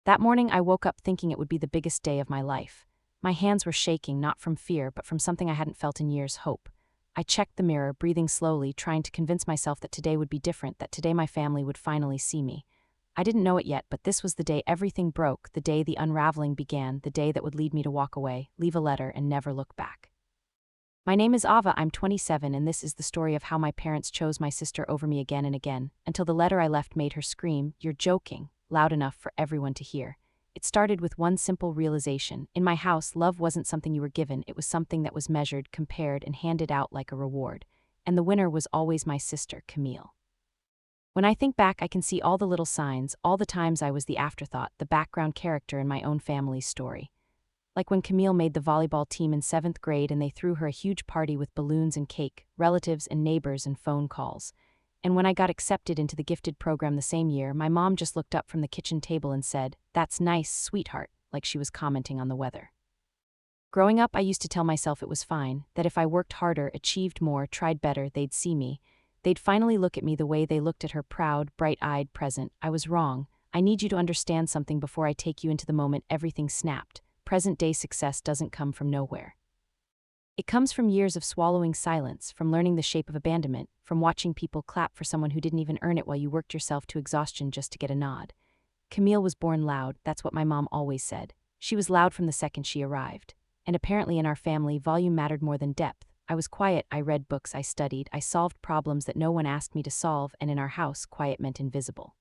That morning, I woke up thinking it would be the biggest day of my life. My hands were shaking, not from fear, but from something I hadn't felt in years: hope. I checked the mirror, breathing slowly, trying to convince myself that today would be different, that today my family would finally see me. I didn't know it yet, but this was the day everything broke, the day the unraveling began, the day that would lead me to walk away, leave a letter, and never look back. My name is Ava, I'm 27, and this is the story of how my parents chose my sister over me again and again, until the letter I left made her scream, "You're joking," loud enough for everyone to hear. It started with one simple realization. In my house, love wasn't something you were given, it was something that was measured, compared, and handed out like a reward. And the winner was always my sister, Camille. When I think back, I can see all the little signs, all the times I was the afterthought, the background character in my own family's story. Like when Camille made the volleyball team in 7th grade and they threw her a huge party with balloons and cake, relatives and neighbors and phone calls. And when I got accepted into the gifted program the same year, my mom just looked up from the kitchen table and said, "That's nice, sweetheart," like she was commenting on the weather. Growing up, I used to tell myself it was fine, that if I worked harder, achieved more, tried better, they'd see me. They'd finally look at me the way they looked at her proud, bright-eyed present. I was wrong. I need you to understand something before I take you into the moment everything snapped. Present-day success doesn't come from nowhere. It comes from years of swallowing silence, from learning the shape of abandonment, from watching people clap for someone who didn't even earn it while you worked yourself to exhaustion just to get a nod. Camille was born loud, that's what my mom always said. She was loud from the second she arrived. And apparently in our family, volume mattered more than depth. I was quiet, I read books, I studied, I solved problems that no one asked me to solve, and in our house, quiet meant invisible.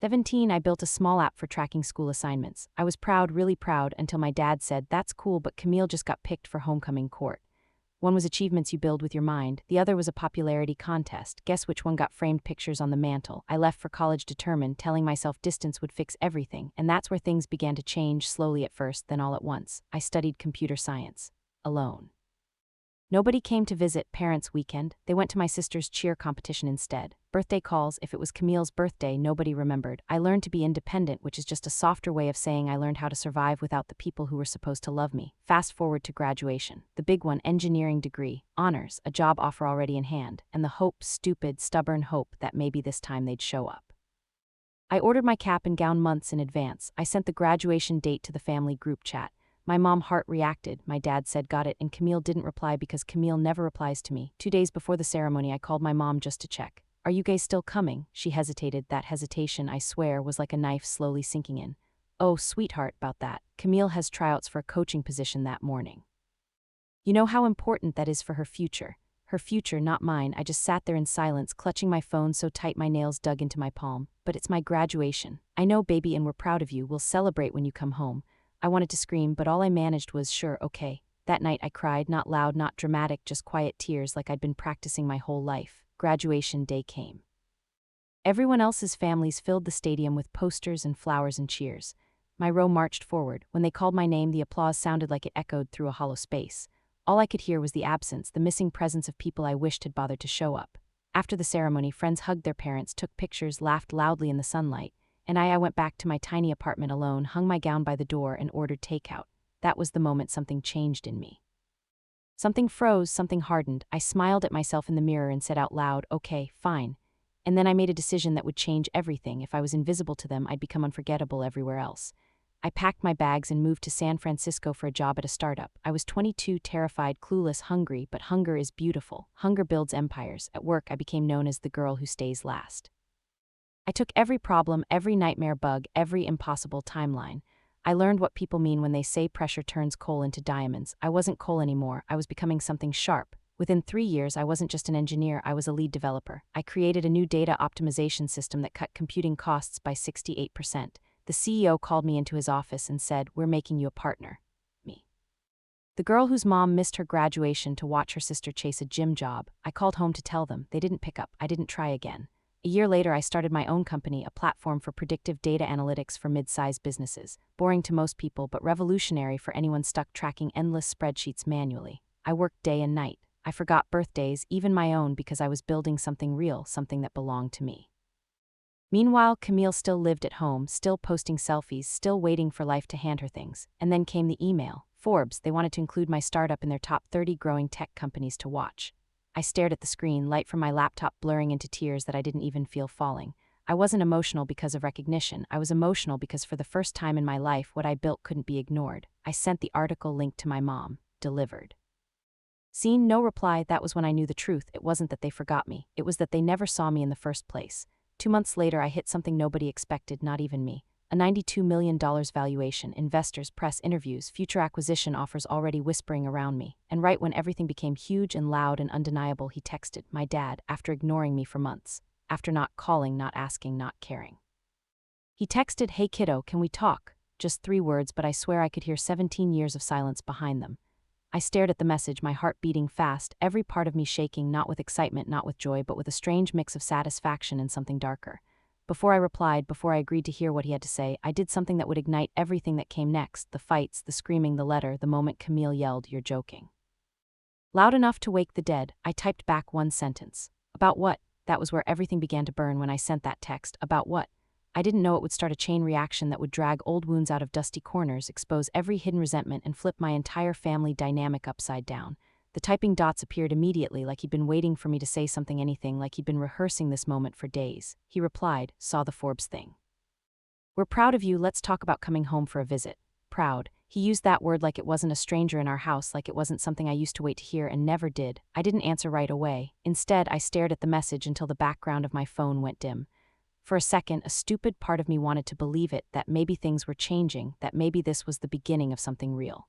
17, I built a small app for tracking school assignments. I was proud, really proud, until my dad said, "That's cool, but Camille just got picked for homecoming court." One was achievements you build with your mind, the other was a popularity contest. Guess which one got framed pictures on the mantle? I left for college determined, telling myself distance would fix everything, and that's where things began to change, slowly at first, then all at once. I studied computer science. Alone. Nobody came to visit parents' weekend. They went to my sister's cheer competition instead. Birthday calls, if it was Camille's birthday, nobody remembered. I learned to be independent, which is just a softer way of saying I learned how to survive without the people who were supposed to love me. Fast forward to graduation. The big one, engineering degree, honors, a job offer already in hand, and the hope, stupid, stubborn hope that maybe this time they'd show up. I ordered my cap and gown months in advance. I sent the graduation date to the family group chat. My mom heart reacted, my dad said got it, and Camille didn't reply because Camille never replies to me. 2 days before the ceremony, I called my mom just to check. "Are you guys still coming?" She hesitated. That hesitation, I swear, was like a knife slowly sinking in. "Oh, sweetheart, about that. Camille has tryouts for a coaching position that morning. You know how important that is for her future. Her future, not mine." I just sat there in silence, clutching my phone so tight my nails dug into my palm. "But it's my graduation. I know, baby, and we're proud of you. We'll celebrate when you come home." I wanted to scream, but all I managed was, "Sure, okay." That night I cried, not loud, not dramatic, just quiet tears like I'd been practicing my whole life. Graduation day came. Everyone else's families filled the stadium with posters and flowers and cheers. My row marched forward. When they called my name, the applause sounded like it echoed through a hollow space. All I could hear was the absence, the missing presence of people I wished had bothered to show up. After the ceremony, friends hugged their parents, took pictures, laughed loudly in the sunlight. And I went back to my tiny apartment alone, hung my gown by the door, and ordered takeout. That was the moment something changed in me. Something froze, something hardened. I smiled at myself in the mirror and said out loud, "Okay, fine." And then I made a decision that would change everything. If I was invisible to them, I'd become unforgettable everywhere else. I packed my bags and moved to San Francisco for a job at a startup. I was 22, terrified, clueless, hungry, but hunger is beautiful. Hunger builds empires. At work, I became known as the girl who stays last. I took every problem, every nightmare bug, every impossible timeline. I learned what people mean when they say pressure turns coal into diamonds. I wasn't coal anymore. I was becoming something sharp. Within 3 years, I wasn't just an engineer, I was a lead developer. I created a new data optimization system that cut computing costs by 68%. The CEO called me into his office and said, "We're making you a partner." Me. The girl whose mom missed her graduation to watch her sister chase a gym job. I called home to tell them. They didn't pick up. I didn't try again. A year later, I started my own company, a platform for predictive data analytics for mid-sized businesses. Boring to most people, but revolutionary for anyone stuck tracking endless spreadsheets manually. I worked day and night. I forgot birthdays, even my own, because I was building something real, something that belonged to me. Meanwhile, Camille still lived at home, still posting selfies, still waiting for life to hand her things. And then came the email. Forbes, they wanted to include my startup in their top 30 growing tech companies to watch. I stared at the screen, light from my laptop blurring into tears that I didn't even feel falling. I wasn't emotional because of recognition. I was emotional because for the first time in my life, what I built couldn't be ignored. I sent the article link to my mom. Delivered. Seen, no reply. That was when I knew the truth. It wasn't that they forgot me. It was that they never saw me in the first place. 2 months later, I hit something nobody expected, not even me. A $92 million valuation, investors, press interviews, future acquisition offers already whispering around me. And right when everything became huge and loud and undeniable, he texted, my dad, after ignoring me for months. After not calling, not asking, not caring. He texted, hey kiddo, can we talk? Just 3 words, but I swear I could hear 17 years of silence behind them. I stared at the message, my heart beating fast, every part of me shaking, not with excitement, not with joy, but with a strange mix of satisfaction and something darker. Before I replied, before I agreed to hear what he had to say, I did something that would ignite everything that came next, the fights, the screaming, the letter, the moment Camille yelled, you're joking. Loud enough to wake the dead, I typed back one sentence. About what? That was where everything began to burn when I sent that text. About what? I didn't know it would start a chain reaction that would drag old wounds out of dusty corners, expose every hidden resentment, and flip my entire family dynamic upside down. The typing dots appeared immediately, like he'd been waiting for me to say something, anything, like he'd been rehearsing this moment for days. He replied, saw the Forbes thing. We're proud of you, let's talk about coming home for a visit. Proud. He used that word like it wasn't a stranger in our house, like it wasn't something I used to wait to hear and never did. I didn't answer right away. Instead, I stared at the message until the background of my phone went dim. For a second, a stupid part of me wanted to believe it, that maybe things were changing, that maybe this was the beginning of something real.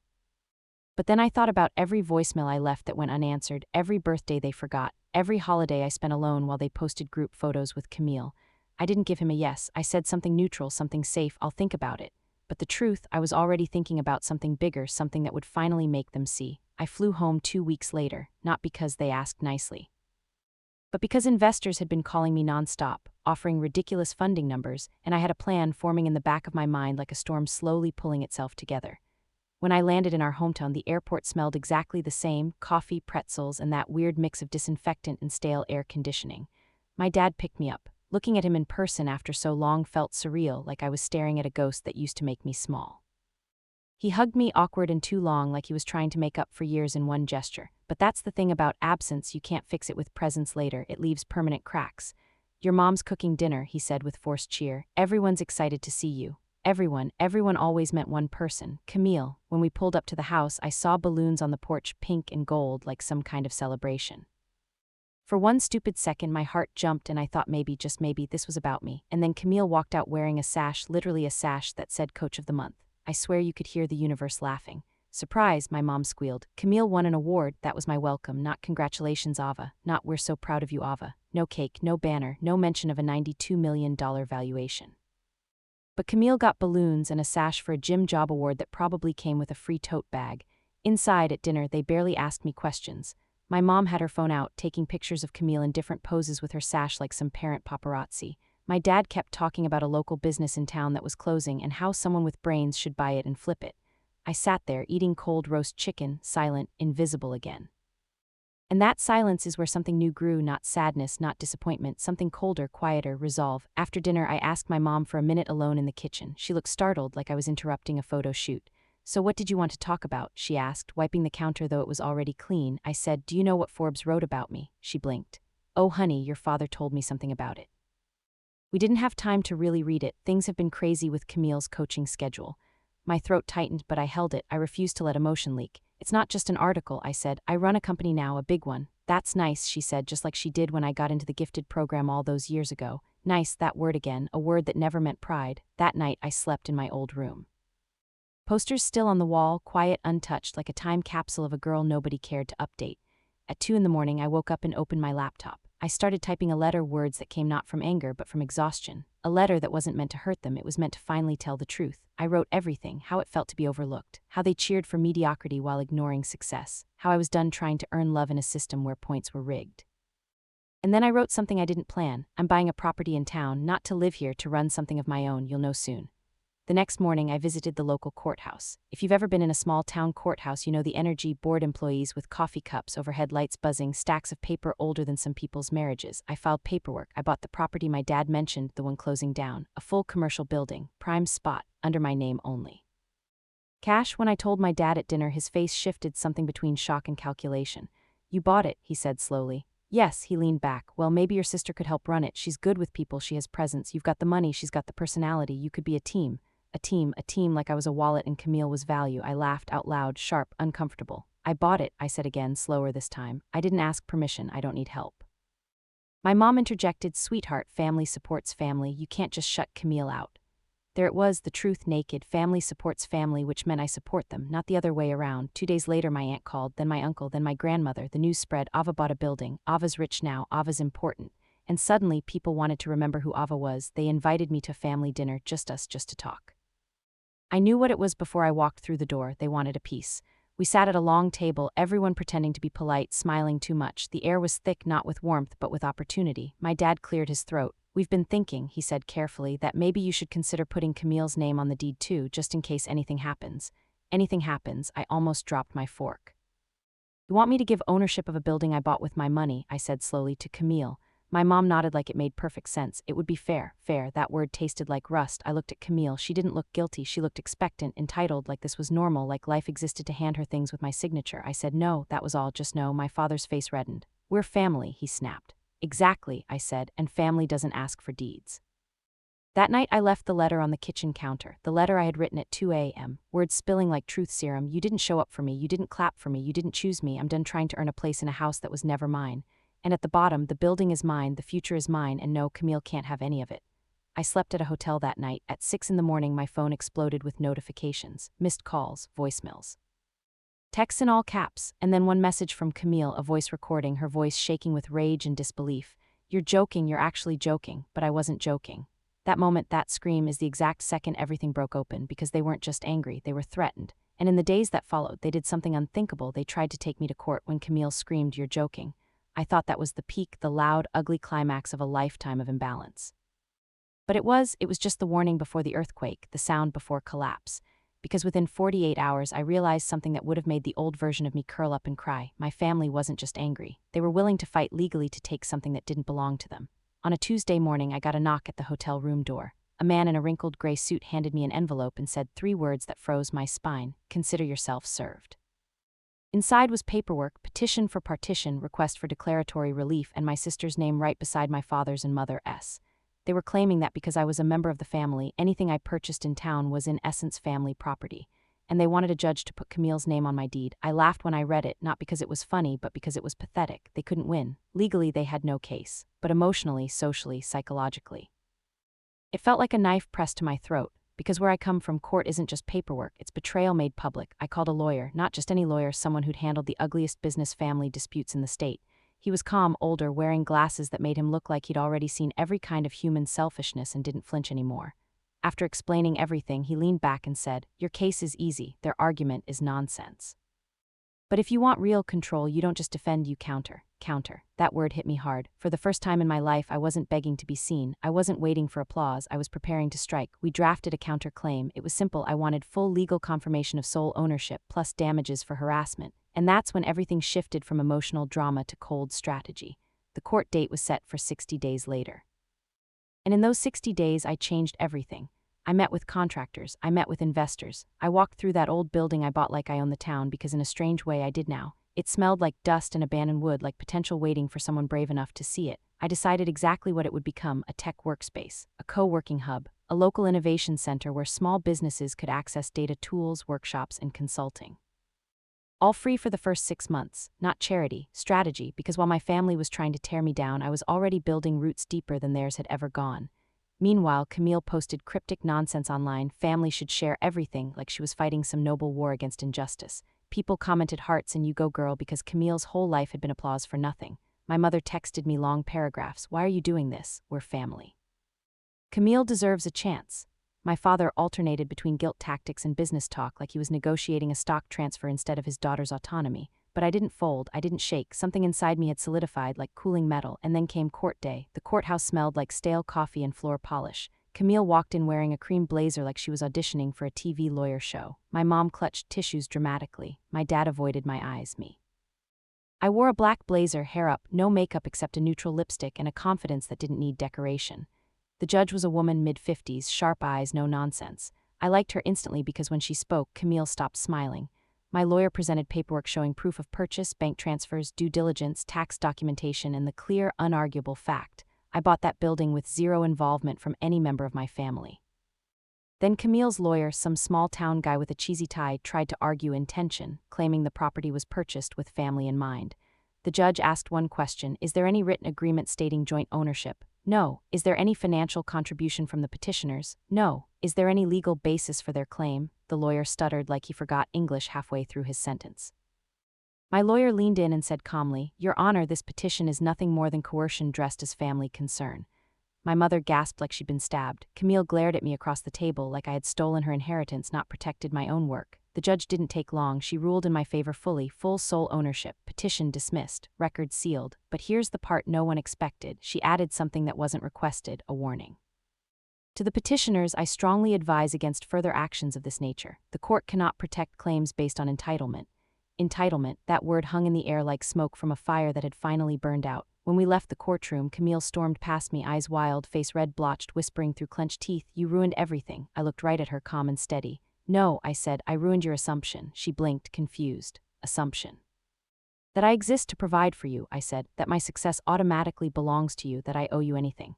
But then I thought about every voicemail I left that went unanswered, every birthday they forgot, every holiday I spent alone while they posted group photos with Camille. I didn't give him a yes, I said something neutral, something safe, I'll think about it. But the truth, I was already thinking about something bigger, something that would finally make them see. I flew home 2 weeks later, not because they asked nicely, but because investors had been calling me nonstop, offering ridiculous funding numbers, and I had a plan forming in the back of my mind like a storm slowly pulling itself together. When I landed in our hometown, the airport smelled exactly the same, coffee, pretzels, and that weird mix of disinfectant and stale air conditioning. My dad picked me up. Looking at him in person after so long felt surreal, like I was staring at a ghost that used to make me small. He hugged me, awkward and too long, like he was trying to make up for years in one gesture. But that's the thing about absence, you can't fix it with presence later, it leaves permanent cracks. Your mom's cooking dinner, he said with forced cheer. Everyone's excited to see you. Everyone always meant one person, Camille. When we pulled up to the house, I saw balloons on the porch, pink and gold, like some kind of celebration. For one stupid second, my heart jumped and I thought maybe, just maybe, this was about me. And then Camille walked out wearing a sash, literally a sash that said Coach of the Month. I swear you could hear the universe laughing. Surprise, my mom squealed. Camille won an award, that was my welcome, not congratulations Ava, not we're so proud of you Ava. No cake, no banner, no mention of a $92 million valuation. But Camille got balloons and a sash for a gym job award that probably came with a free tote bag. Inside at dinner, they barely asked me questions. My mom had her phone out, taking pictures of Camille in different poses with her sash like some parent paparazzi. My dad kept talking about a local business in town that was closing and how someone with brains should buy it and flip it. I sat there eating cold roast chicken, silent, invisible again. And that silence is where something new grew, not sadness, not disappointment, something colder, quieter, resolve. After dinner, I asked my mom for a minute alone in the kitchen. She looked startled, like I was interrupting a photo shoot. So what did you want to talk about? She asked, wiping the counter though it was already clean. I said, do you know what Forbes wrote about me? She blinked. Oh honey, your father told me something about it. We didn't have time to really read it. Things have been crazy with Camille's coaching schedule. My throat tightened, but I held it. I refused to let emotion leak. It's not just an article, I said. I run a company now, a big one. That's nice, she said, just like she did when I got into the gifted program all those years ago. Nice, that word again, a word that never meant pride. That night, I slept in my old room. Posters still on the wall, quiet, untouched, like a time capsule of a girl nobody cared to update. At 2 a.m, I woke up and opened my laptop. I started typing a letter, words that came not from anger but from exhaustion. A letter that wasn't meant to hurt them, it was meant to finally tell the truth. I wrote everything, how it felt to be overlooked, how they cheered for mediocrity while ignoring success, how I was done trying to earn love in a system where points were rigged. And then I wrote something I didn't plan. I'm buying a property in town, not to live here, to run something of my own, you'll know soon. The next morning, I visited the local courthouse. If you've ever been in a small town courthouse, you know the energy, bored employees with coffee cups, overhead lights buzzing, stacks of paper older than some people's marriages. I filed paperwork. I bought the property my dad mentioned, the one closing down, a full commercial building, prime spot, under my name only. Cash. When I told my dad at dinner, his face shifted, something between shock and calculation. You bought it, he said slowly. Yes, he leaned back. Well, maybe your sister could help run it. She's good with people, she has presence. You've got the money, she's got the personality. You could be a team. A team like I was a wallet and Camille was value. I laughed out loud, sharp, uncomfortable. I bought it, I said again, slower this time. I didn't ask permission, I don't need help. My mom interjected, sweetheart, family supports family. You can't just shut Camille out. There it was, the truth naked. Family supports family, which meant I support them, not the other way around. 2 days later my aunt called, then my uncle, then my grandmother. The news spread, Ava bought a building. Ava's rich now, Ava's important. And suddenly people wanted to remember who Ava was. They invited me to family dinner, just us, just to talk. I knew what it was before I walked through the door. They wanted a piece. We sat at a long table, everyone pretending to be polite, smiling too much. The air was thick, not with warmth, but with opportunity. My dad cleared his throat. We've been thinking, he said carefully, that maybe you should consider putting Camille's name on the deed too, just in case anything happens. Anything happens, I almost dropped my fork. You want me to give ownership of a building I bought with my money, I said slowly to Camille. My mom nodded like it made perfect sense. It would be fair, that word tasted like rust. I looked at Camille. She didn't look guilty, she looked expectant, entitled, like this was normal, like life existed to hand her things with my signature. I said no, that was all, just no. My father's face reddened. We're family, he snapped. Exactly, I said, and family doesn't ask for deeds. That night I left the letter on the kitchen counter, the letter I had written at 2 a.m., words spilling like truth serum. You didn't show up for me, you didn't clap for me, you didn't choose me. I'm done trying to earn a place in a house that was never mine. And at the bottom, the building is mine, the future is mine, and no, Camille can't have any of it. I slept at a hotel that night. At 6 a.m, my phone exploded with notifications, missed calls, voicemails. Texts in all caps, and then one message from Camille, a voice recording, her voice shaking with rage and disbelief. You're joking, you're actually joking, but I wasn't joking. That moment, that scream, is the exact second everything broke open, because they weren't just angry, they were threatened. And in the days that followed, they did something unthinkable. They tried to take me to court. When Camille screamed, you're joking, I thought that was the peak, the loud, ugly climax of a lifetime of imbalance. But it was just the warning before the earthquake, the sound before collapse. Because within 48 hours I realized something that would have made the old version of me curl up and cry. My family wasn't just angry. They were willing to fight legally to take something that didn't belong to them. On a Tuesday morning I got a knock at the hotel room door. A man in a wrinkled gray suit handed me an envelope and said 3 words that froze my spine: consider yourself served. Inside was paperwork, petition for partition, request for declaratory relief, and my sister's name right beside my father's and mother's. They were claiming that because I was a member of the family, anything I purchased in town was in essence family property. And they wanted a judge to put Camille's name on my deed. I laughed when I read it, not because it was funny, but because it was pathetic. They couldn't win. Legally, they had no case. But emotionally, socially, psychologically, it felt like a knife pressed to my throat. Because where I come from, court isn't just paperwork, it's betrayal made public. I called a lawyer, not just any lawyer, someone who'd handled the ugliest business family disputes in the state. He was calm, older, wearing glasses that made him look like he'd already seen every kind of human selfishness and didn't flinch anymore. After explaining everything, he leaned back and said, your case is easy, their argument is nonsense. But if you want real control, you don't just defend, you counter. Counter. That word hit me hard. For the first time in my life, I wasn't begging to be seen. I wasn't waiting for applause. I was preparing to strike. We drafted a counterclaim. It was simple. I wanted full legal confirmation of sole ownership, plus damages for harassment. And that's when everything shifted from emotional drama to cold strategy. The court date was set for 60 days later. And in those 60 days, I changed everything. I met with contractors, I met with investors. I walked through that old building I bought like I owned the town, because in a strange way I did now. It smelled like dust and abandoned wood, like potential waiting for someone brave enough to see it. I decided exactly what it would become: a tech workspace, a co-working hub, a local innovation center where small businesses could access data, tools, workshops, and consulting. All free for the first 6 months, not charity, strategy, because while my family was trying to tear me down, I was already building roots deeper than theirs had ever gone. Meanwhile, Camille posted cryptic nonsense online. Family should share everything, like she was fighting some noble war against injustice. People commented hearts and you go girl, because Camille's whole life had been applause for nothing. My mother texted me long paragraphs. Why are you doing this? We're family. Camille deserves a chance. My father alternated between guilt tactics and business talk, like he was negotiating a stock transfer instead of his daughter's autonomy. But I didn't fold, I didn't shake. Something inside me had solidified like cooling metal. And then came court day. The courthouse smelled like stale coffee and floor polish. Camille walked in wearing a cream blazer like she was auditioning for a TV lawyer show. My mom clutched tissues dramatically. My dad avoided my eyes. I wore a black blazer, hair up, no makeup except a neutral lipstick, and a confidence that didn't need decoration. The judge was a woman mid-50s, sharp eyes, no nonsense. I liked her instantly because when she spoke, Camille stopped smiling. My lawyer presented paperwork showing proof of purchase, bank transfers, due diligence, tax documentation, and the clear, unarguable fact: I bought that building with zero involvement from any member of my family. Then Camille's lawyer, some small-town guy with a cheesy tie, tried to argue intention, claiming the property was purchased with family in mind. The judge asked one question: is there any written agreement stating joint ownership? No. Is there any financial contribution from the petitioners? No. Is there any legal basis for their claim? The lawyer stuttered like he forgot English halfway through his sentence. My lawyer leaned in and said calmly, "Your Honor, this petition is nothing more than coercion dressed as family concern." My mother gasped like she'd been stabbed. Camille glared at me across the table like I had stolen her inheritance, not protected my own work. The judge didn't take long. She ruled in my favor fully, full sole ownership, petition dismissed, record sealed. But here's the part no one expected. She added something that wasn't requested, a warning. To the petitioners, I strongly advise against further actions of this nature. The court cannot protect claims based on entitlement. Entitlement, that word hung in the air like smoke from a fire that had finally burned out. When we left the courtroom, Camille stormed past me, eyes wild, face red-blotched, whispering through clenched teeth, "You ruined everything." I looked right at her, calm and steady. "No," I said, "I ruined your assumption." She blinked, confused. Assumption. "That I exist to provide for you," I said, "that my success automatically belongs to you, that I owe you anything."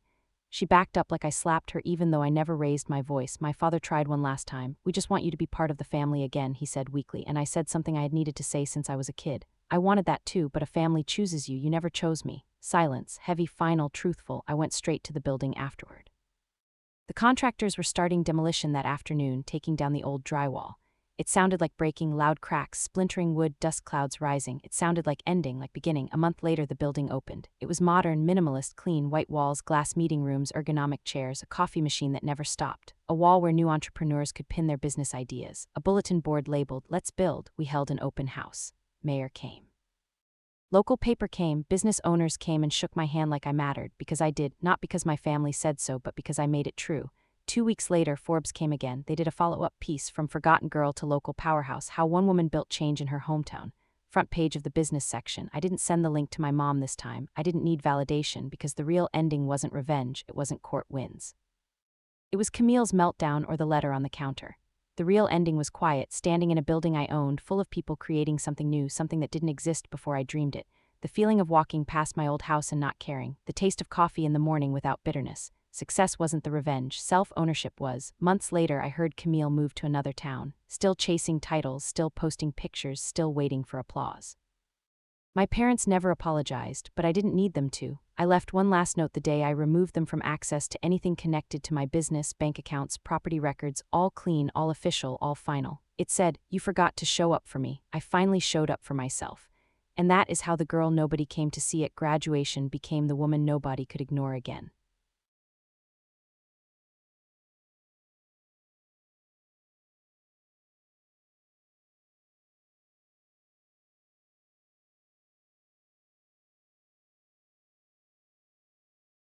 She backed up like I slapped her, even though I never raised my voice. "My father tried one last time. We just want you to be part of the family again," he said weakly, and I said something I had needed to say since I was a kid. "I wanted that too, but a family chooses you. You never chose me." Silence, heavy, final, truthful. I went straight to the building afterward. The contractors were starting demolition that afternoon, taking down the old drywall. It sounded like breaking, loud cracks, splintering wood, dust clouds rising. It sounded like ending, like beginning. A month later, the building opened. It was modern, minimalist, clean, white walls, glass meeting rooms, ergonomic chairs, a coffee machine that never stopped, a wall where new entrepreneurs could pin their business ideas, a bulletin board labeled, "Let's Build." We held an open house. Mayor came. Local paper came, business owners came and shook my hand like I mattered, because I did, not because my family said so, but because I made it true. 2 weeks later, Forbes came again. They did a follow-up piece, From Forgotten Girl to Local Powerhouse, how one woman built change in her hometown. Front page of the business section. I didn't send the link to my mom this time. I didn't need validation, because the real ending wasn't revenge, it wasn't court wins. It was Camille's meltdown or the letter on the counter. The real ending was quiet, standing in a building I owned, full of people creating something new, something that didn't exist before I dreamed it. The feeling of walking past my old house and not caring. The taste of coffee in the morning without bitterness. Success wasn't the revenge, self-ownership was. Months later, I heard Camille move to another town. Still chasing titles, still posting pictures, still waiting for applause. My parents never apologized, but I didn't need them to. I left one last note the day I removed them from access to anything connected to my business, bank accounts, property records, all clean, all official, all final. It said, "You forgot to show up for me." I finally showed up for myself. And that is how the girl nobody came to see at graduation became the woman nobody could ignore again.